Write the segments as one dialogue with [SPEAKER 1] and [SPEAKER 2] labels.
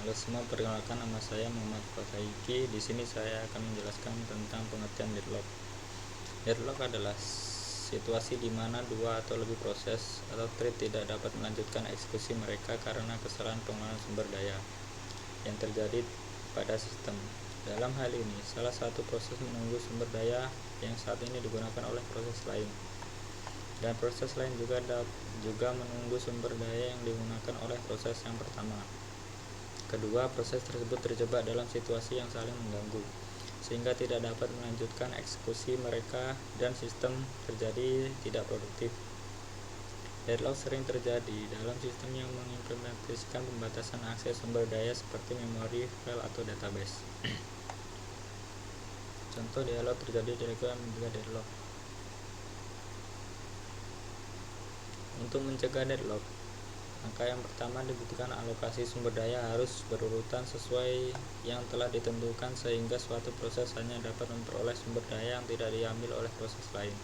[SPEAKER 1] Halo semua, perkenalkan nama saya Muhammad Fataiki. Di sini saya akan menjelaskan tentang pengertian deadlock. Deadlock adalah situasi di mana dua atau lebih proses atau thread tidak dapat melanjutkan eksekusi mereka karena kesalahan pengelolaan sumber daya yang terjadi pada sistem. Dalam hal ini, salah satu proses menunggu sumber daya yang saat ini digunakan oleh proses lain, dan proses lain juga menunggu sumber daya yang digunakan oleh proses yang pertama. Kedua proses tersebut terjebak dalam situasi yang saling mengganggu, sehingga tidak dapat melanjutkan eksekusi mereka dan sistem terjadi tidak produktif. Deadlock sering terjadi dalam sistem yang mengimplementasikan pembatasan akses sumber daya seperti memori, file, atau database. Contoh deadlock terjadi dalam mencegah deadlock. Untuk mencegah deadlock, maka yang pertama dibutuhkan alokasi sumber daya harus berurutan sesuai yang telah ditentukan sehingga suatu proses hanya dapat memperoleh sumber daya yang tidak diambil oleh proses lain.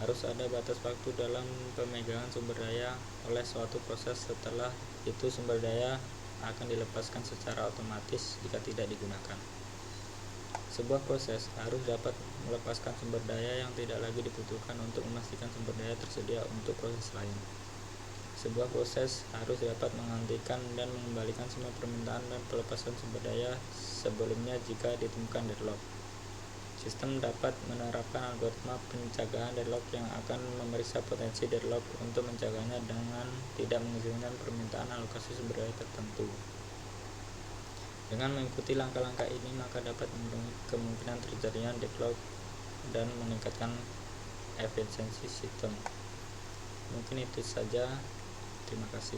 [SPEAKER 1] Harus ada batas waktu dalam pemegangan sumber daya oleh suatu proses, setelah itu sumber daya akan dilepaskan secara otomatis jika tidak digunakan. Sebuah proses harus dapat melepaskan sumber daya yang tidak lagi dibutuhkan untuk memastikan sumber daya tersedia untuk proses lain. Sebuah proses harus dapat menghentikan dan mengembalikan semua permintaan dan pelepasan sumber daya sebelumnya jika ditemukan deadlock. Sistem dapat menerapkan algoritma pencegahan deadlock yang akan memeriksa potensi deadlock untuk mencegahnya dengan tidak mengizinkan permintaan alokasi sumber daya tertentu. Dengan mengikuti langkah-langkah ini, maka dapat mengurangi kemungkinan terjadinya deadlock dan meningkatkan efisiensi sistem. Mungkin itu saja. Terima kasih.